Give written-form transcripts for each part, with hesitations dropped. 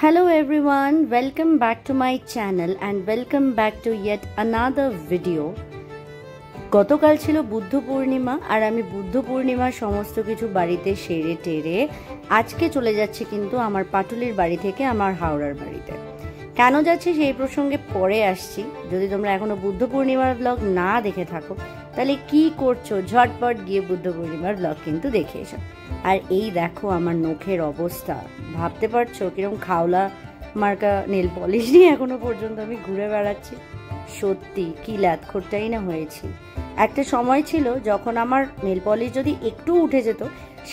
Hello everyone, welcome back to my channel and welcome back to yet another video. গতকাল ছিল বুদ্ধ পূর্ণিমা আর আমি বুদ্ধ পূর্ণিমার সমস্ত কিছু বাড়িতে সেরে টেরে আজকে চলে যাচ্ছি কিন্তু আমার পাটুলির বাড়ি থেকে আমার হাওড়ার বাড়িতে। কেন যাচ্ছি সেই প্রসঙ্গে পরে আসছি। যদি তোমরা এখনো বুদ্ধ পূর্ণিমার ব্লগ না দেখে থাকো তাহলে কি করছো, ঝটপট গিয়ে বুদ্ধ পূর্ণিমার ব্লগ কিন্তু দেখে এসো। আর এই দেখো আমার নখের অবস্থা, ভাবতে পারছো কিরকম খাওলা মার্কা নেল পলিশ নিয়ে এখনো পর্যন্ত আমি ঘুরে বেড়াচ্ছি। সত্যি কি ল্যাথখোরটাই না হয়েছি। একটা সময় ছিল যখন আমার নেল পলিশ যদি একটু উঠে যেত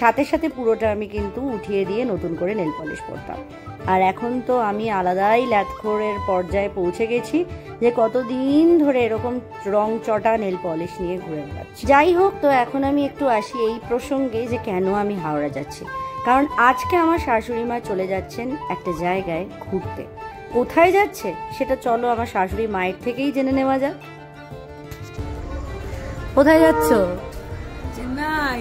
সাথে সাথে পুরোটা আমি কিন্তু উঠিয়ে দিয়ে নতুন করে নেল পলিশ পরতাম। আর এখন তো আমি আলাদাই ল্যাথখোরের পর্যায়ে পৌঁছে গেছি যে কতদিন ধরে এরকম রং চটা নেল পলিশ নিয়ে ঘুরে বেড়াচ্ছি। যাই হোক, তো এখন আমি একটু আসি এই প্রসঙ্গে যে কেন আমি হাওড়া যাচ্ছি। কারণ আজকে আমার শাশুড়ি মা চলে যাচ্ছেন একটা জায়গায় ঘুরতে। কোথায় যাচ্ছে সেটা চলো আমার শাশুড়ি মায়ের থেকেই জেনে নেওয়া যাক। কোথায় যাচ্ছ? চেন্নাই।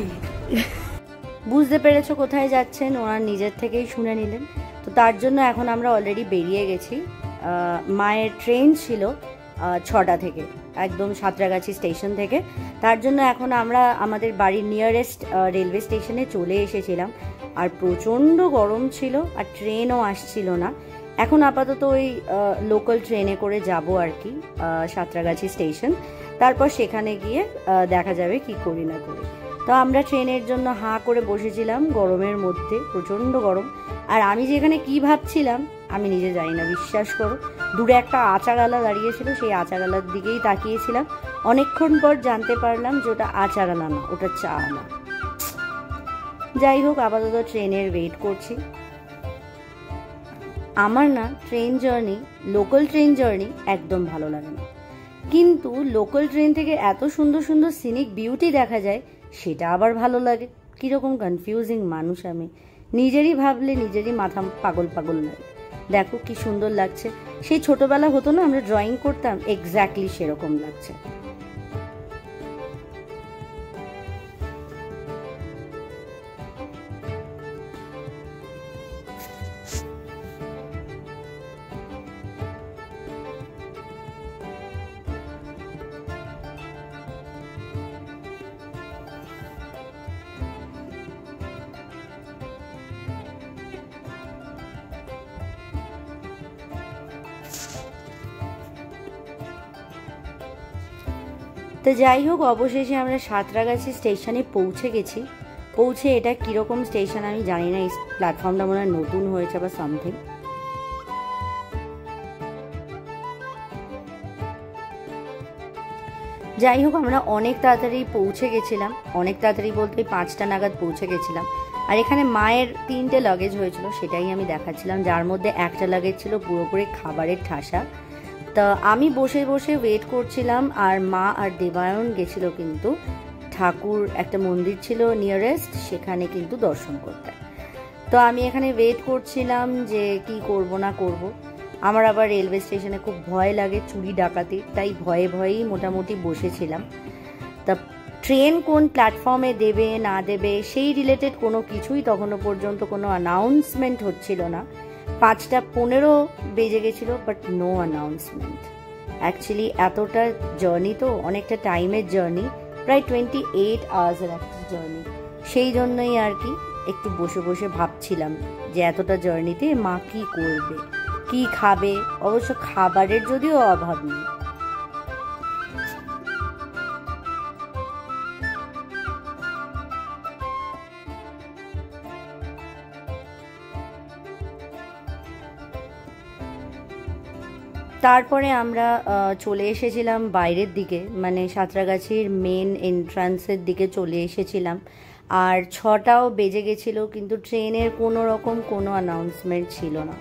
বুঝতে পেরেছো কোথায় যাচ্ছেন, ওনার নিজের থেকেই শুনে নিলেন। তো তার জন্য এখন আমরা অলরেডি বেরিয়ে গেছি। মায়ের ট্রেন ছিল 6টা থেকে, একদম সাঁতরাগাছি স্টেশন থেকে। তার জন্য এখন আমরা আমাদের বাড়ির নিয়ারেস্ট রেলওয়ে স্টেশনে চলে এসেছিলাম। আর প্রচণ্ড গরম ছিল আর ট্রেনও আসছিল না। এখন আপাতত ওই লোকাল ট্রেনে করে যাব আর কি সাঁতরাগাছি স্টেশন। তারপর সেখানে গিয়ে দেখা যাবে কি করি না করি। তো আমরা ট্রেনের জন্য হাঁ করে বসেছিলাম গরমের মধ্যে, প্রচণ্ড গরম। আর আমি যেখানে কি ভাবছিলাম আমি নিজে জানি না, বিশ্বাস করো। দূরে একটা আচারালা দাঁড়িয়েছিল, সেই আচারালার দিকেই তাকিয়েছিলাম। অনেকক্ষণ পর জানতে পারলাম যে ওটা আচারালা না, ওটা চা না। যাই হোক, আপাতত ট্রেনের ওয়েট করছি। আমার না train journey, local train journey একদম ভালো লাগে না, কিন্তু লোকাল ট্রেন থেকে এত সুন্দর সুন্দর সিনিক বিউটি দেখা যায় সেটা আবার ভালো লাগে। কীরকম কনফিউজিং মানুষ আমি, নিজেরই ভাবলে নিজেরই মাথা পাগল পাগল লাগে। দেখো কি সুন্দর লাগছে। সেই ছোটবেলা হতো না আমরা ড্রয়িং করতাম, এক্স্যাক্টলি সেরকম লাগছে। তো যাই হোক, অবশেষে আমরা সাঁতরাগাছি স্টেশনে পৌঁছে গেছি। পৌঁছে এটা কীরকম স্টেশন আমি জানি না, এই প্ল্যাটফর্মটা মনে হয় নতুন হয়েছে বা সামথিং। যাই হোক, আমরা অনেক তাড়াতাড়ি পৌঁছে গেছিলাম, অনেক তাড়াতাড়ি বলতে 5টা নাগাদ পৌঁছে গেছিলাম। আর এখানে মায়ের 3টে লাগেজ হয়েছিল, সেটাই আমি দেখাচ্ছিলাম, যার মধ্যে একটা লাগেজ ছিল পুরোপুরি খাবারের ঠাসা। তা আমি বসে বসে ওয়েট করছিলাম। আর মা আর দেবায়ন গেছিল কিন্তু ঠাকুর, একটা মন্দির ছিল নিয়ারেস্ট, সেখানে কিন্তু দর্শন করতে। তো আমি এখানে ওয়েট করছিলাম যে কি করব না করব। আমার আবার রেলওয়ে স্টেশনে খুব ভয় লাগে চুরি ডাকাতি, তাই ভয়ে ভয়েই মোটামুটি বসেছিলাম। তা ট্রেন কোন প্ল্যাটফর্মে দেবে না দেবে সেই রিলেটেড কোনো কিছুই তখনও পর্যন্ত কোনো অ্যানাউন্সমেন্ট হচ্ছিল না। 5:15 বেজে গেছিল, বাট নো অ্যানাউন্সমেন্ট। অ্যাকচুয়ালি এতটা জার্নি তো অনেকটা টাইমের জার্নি, প্রায় 28 আওয়ার্সের একটা জার্নি। সেই জন্যই আর কি একটু বসে বসে ভাবছিলাম যে এতটা জার্নিতে মা কি করবে, কি খাবে। অবশ্য খাবারের যদিও অভাব নেই। তারপরে আমরা চলে এসেছিলাম বাইরের দিকে, মানে সাঁতরাগাছির মেন এন্ট্রান্সের দিকে চলে এসেছিলাম। আর 6টাও বেজে গেছিলো, কিন্তু ট্রেনের কোনো রকম কোনো অ্যানাউন্সমেন্ট ছিল না।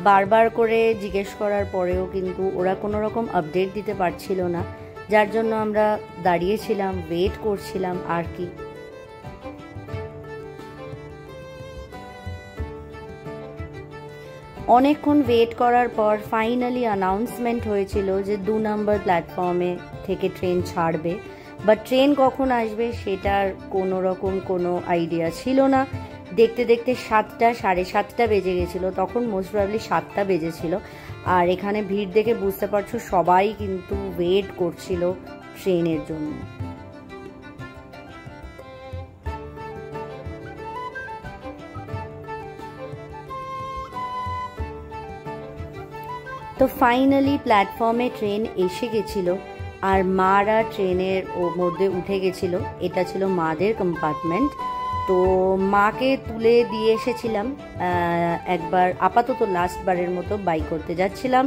বারবার করে জিজ্ঞেস করার পরেও কিন্তু ওরা কোনো রকম আপডেট দিতে পারছিল না, যার জন্য আমরা দাঁড়িয়েছিলাম, ওয়েট করছিলাম আর কি। অনেকক্ষণ ওয়েট করার পর ফাইনালি অ্যানাউন্সমেন্ট হয়েছিল যে 2 নম্বর প্ল্যাটফর্মে থেকে ট্রেন ছাড়বে। বাট ট্রেন কখন আসবে সেটার কোনো রকম কোনো আইডিয়া ছিল না। দেখতে দেখতে 7টা, 7:30 বেজে গেছিলো, তখন মোস্ট প্রবাবলি 7টা বেজেছিল। আর এখানে ভিড় দেখে বুঝতে পারছো সবাই কিন্তু ওয়েট করছিল ট্রেনের জন্য। তো ফাইনালি প্ল্যাটফর্মে ট্রেন এসে গেছিল আর মারা ট্রেনের মধ্যে উঠে গেছিল। এটা ছিল মাদের কম্পার্টমেন্ট। তো মাকে তুলে দিয়ে এসেছিলাম একবার, আপাতত লাস্টবারের মতো বাই করতে যাচ্ছিলাম,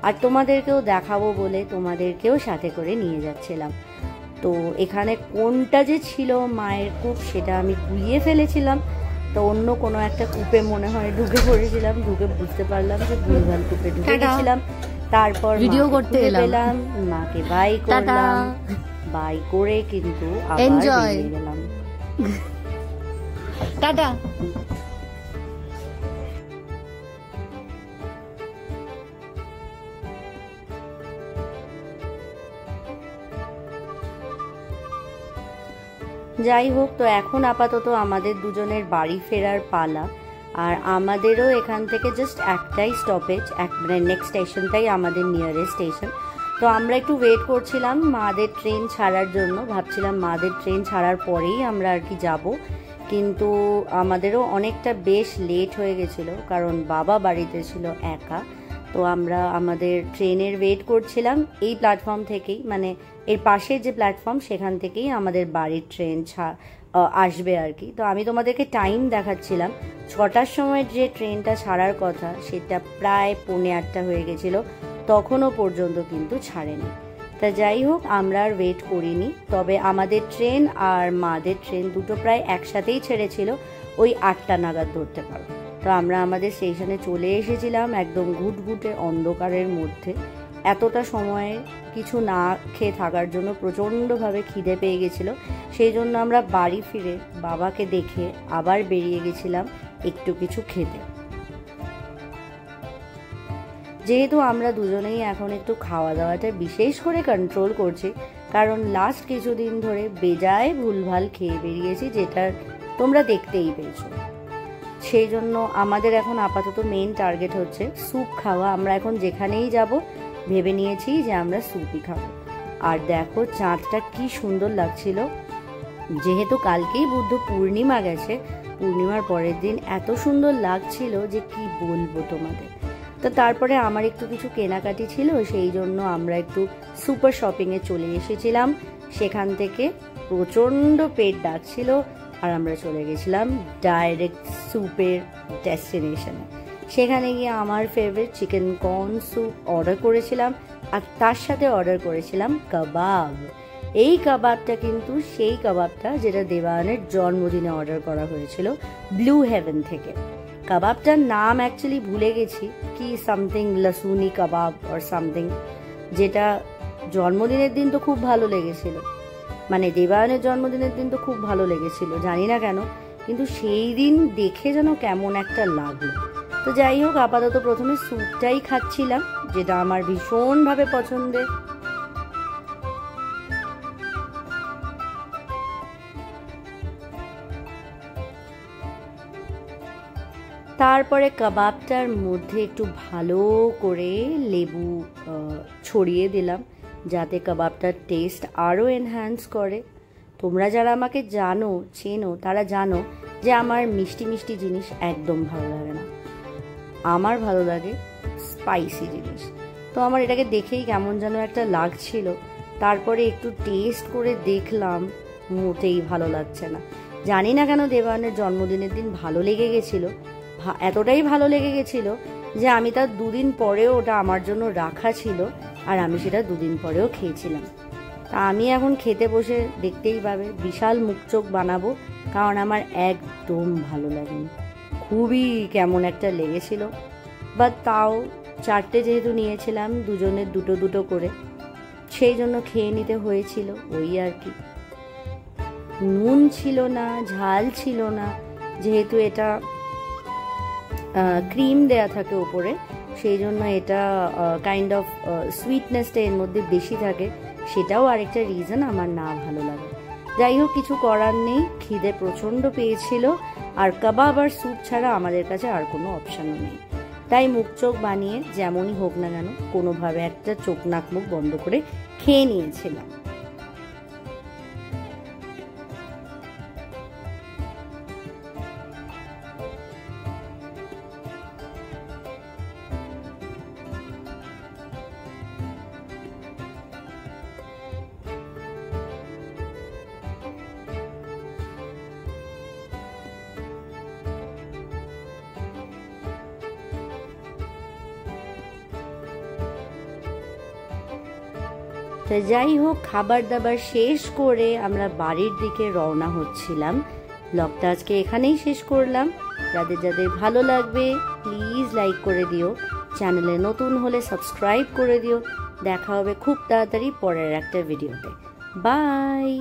আর তোমাদেরকেও দেখাবো বলে তোমাদেরকেও সাথে করে নিয়ে যাচ্ছিলাম। তো এখানে কোনটা যে ছিল মায়ের কূপ সেটা আমি গুলিয়ে ফেলেছিলাম। তো অন্য কোনো একটা কূপে মনে হয় ঢুকে পড়েছিলাম, ঢুকে বুঝতে পারলাম যে ভুলভাল কূপে ঢুকে গেছিলাম। তারপর ভিডিও করতে এলাম, মাকে বাই করলাম, বাই করে কিন্তু আবার বেরিয়ে গেলাম। টাটা। যাই হোক, তো এখন আপাতত আমাদের দুজনের বাড়ি ফেরার পালা। আর আমাদেরও এখান থেকে জাস্ট একটাই স্টপেজ, মানে নেক্সট স্টেশনটাই আমাদের নিয়ারেস্ট স্টেশন। তো আমরা একটু ওয়েট করছিলাম মাদের ট্রেন ছাড়ার জন্য, ভাবছিলাম মাদের ট্রেন ছাড়ার পরেই আমরা আর কি যাব, কিন্তু আমাদেরও অনেকটা বেশ লেট হয়ে গেছিলো, কারণ বাবা বাড়িতে ছিল একা। তো আমরা আমাদের ট্রেনের ওয়েট করছিলাম এই প্ল্যাটফর্ম থেকেই, মানে এর পাশে যে প্ল্যাটফর্ম সেখান থেকেই আমাদের বাড়ির ট্রেন আসবে আর কি। তো আমি তোমাদেরকে টাইম দেখাচ্ছিলাম, 6টার সময় যে ট্রেনটা ছাড়ার কথা সেটা প্রায় 7:45 হয়ে গেছিলো, তখনও পর্যন্ত কিন্তু ছাড়েনি। তা যাই হোক, আমরা আর ওয়েট করিনি। তবে আমাদের ট্রেন আর মাদের ট্রেন দুটো প্রায় একসাথেই ছেড়েছিল, ওই 8টা নাগাদ ধরতে পারো। তো আমরা আমাদের স্টেশনে চলে এসেছিলাম একদম ঘুটঘুটে অন্ধকারের মধ্যে। এতটা সময়ে কিছু না খেয়ে থাকার জন্য প্রচণ্ডভাবে খিদে পেয়ে গেছিলো, সেই জন্য আমরা বাড়ি ফিরে বাবাকে দেখে আবার বেরিয়ে গেছিলাম একটু কিছু খেতে। যেহেতু আমরা দুজনেই এখন একটু খাওয়া দাওয়াটা বিশেষ করে কন্ট্রোল করছি, কারণ লাস্ট কিছুদিন ধরে বেজায় ভুলভাল খেয়ে বেরিয়েছি, যেটা তোমরা দেখতেই পেয়েছো। সেই জন্য আমাদের এখন আপাতত মেইন টার্গেট হচ্ছে স্যুপ খাওয়া। আমরা এখন যেখানেই যাব ভেবে নিয়েছি যে আমরা স্যুপই খাবো। আর দেখো চাঁদটা কি সুন্দর লাগছিল, যেহেতু কালকেই বুদ্ধ পূর্ণিমা গেছে, পূর্ণিমার পরের দিন এত সুন্দর লাগছিল যে কি বলবো তোমাদের। তো তারপরে আমার একটু কিছু কেনাকাটি ছিল, সেই জন্য আমরা একটু সুপার শপিংয়ে চলে এসেছিলাম। সেখান থেকে প্রচণ্ড পেট ডাকছিল আর আমরা চলে গেছিলাম ডাইরেক্ট স্যুপের ডেস্টিনেশনে। সেখানে গিয়ে আমার favourite chicken corn soup order করেছিলাম, আর তার সাথে অর্ডার করেছিলাম কাবাব। এই কাবাবটা কিন্তু সেই কাবাবটা যেটা দেবায়নের জন্মদিনে অর্ডার করা হয়েছিল ব্লু হেভেন থেকে। কাবাবটার নাম অ্যাকচুয়ালি ভুলে গেছি, কি something lasooni kebab or something, যেটা জন্মদিনের দিন তো খুব ভালো লেগেছিল, মানে দেবায়নের জন্মদিনের দিন তো খুব ভালো লেগেছিল, জানি না কেন, কিন্তু সেই দিন দেখে যেন কেমন একটা লাগলো। তো যাই হোক, আপাতত প্রথমে স্যুপটাই খাচ্ছিলাম, যেটা আমার ভীষণভাবে পছন্দের। তারপরে কাবাবটার মধ্যে একটু ভালো করে লেবু ছড়িয়ে দিলাম, যাতে কাবাবটার টেস্ট আরও এনহ্যান্স করে। তোমরা যারা আমাকে জানো, চেনো, তারা জানো যে আমার মিষ্টি মিষ্টি জিনিস একদম ভালো লাগে না, আমার ভালো লাগে স্পাইসি জিনিস। তো আমার এটাকে দেখেই কেমন যেন একটা লাগছিল। তারপরে একটু টেস্ট করে দেখলাম, মোটেই ভালো লাগছে না। জানি না কেন দেবায়নের জন্মদিনের দিন ভালো লেগে গেছিলো, এতটাই ভালো লেগে গেছিলো যে আমি তার 2 দিন পরেও ওটা আমার জন্য রাখা ছিল, আর আমি সেটা 2 দিন পরেও খেয়েছিলাম। তা আমি এখন খেতে বসে দেখতেই পাবে বিশাল মুখ চোখ বানাবো, কারণ আমার একদম ভালো লাগেনি, খুবই কেমন একটা লেগেছিল। বা তাও 4টে যেহেতু নিয়েছিলাম, দুজনের দুটো দুটো করে, সেই জন্য খেয়ে নিতে হয়েছিল, ওই আর কি। নুন ছিল না, ঝাল ছিল না, যেহেতু এটা ক্রিম দেয়া থাকে উপরে, সেই জন্য এটা কাইন্ড অফ সুইটনেসটা এর মধ্যে বেশি থাকে, সেটাও আরেকটা রিজন আমার না ভালো লাগে। যাই হোক, কিছু করার নেই, খিদে প্রচণ্ড পেয়েছিল, আর কাবাব আর স্যুপ ছাড়া আমাদের কাছে আর কোনো অপশানও নেই। তাই মুখ চোখ বানিয়ে যেমনই হোক না কেন কোনোভাবে একটা চোখ নাক মুখ বন্ধ করে খেয়ে নিয়েছিলাম। তো যাই হোক, খাবার দাবার শেষ করে আমরা বাড়ির দিকে রওনা হচ্ছিলাম। ব্লগটা আজকে এখানেই শেষ করলাম। যাদের যাদের ভালো লাগবে প্লিজ লাইক করে দিও, চ্যানেলে নতুন হলে সাবস্ক্রাইব করে দিও। দেখা হবে খুব তাড়াতাড়ি পরের একটা ভিডিওতে। বাই।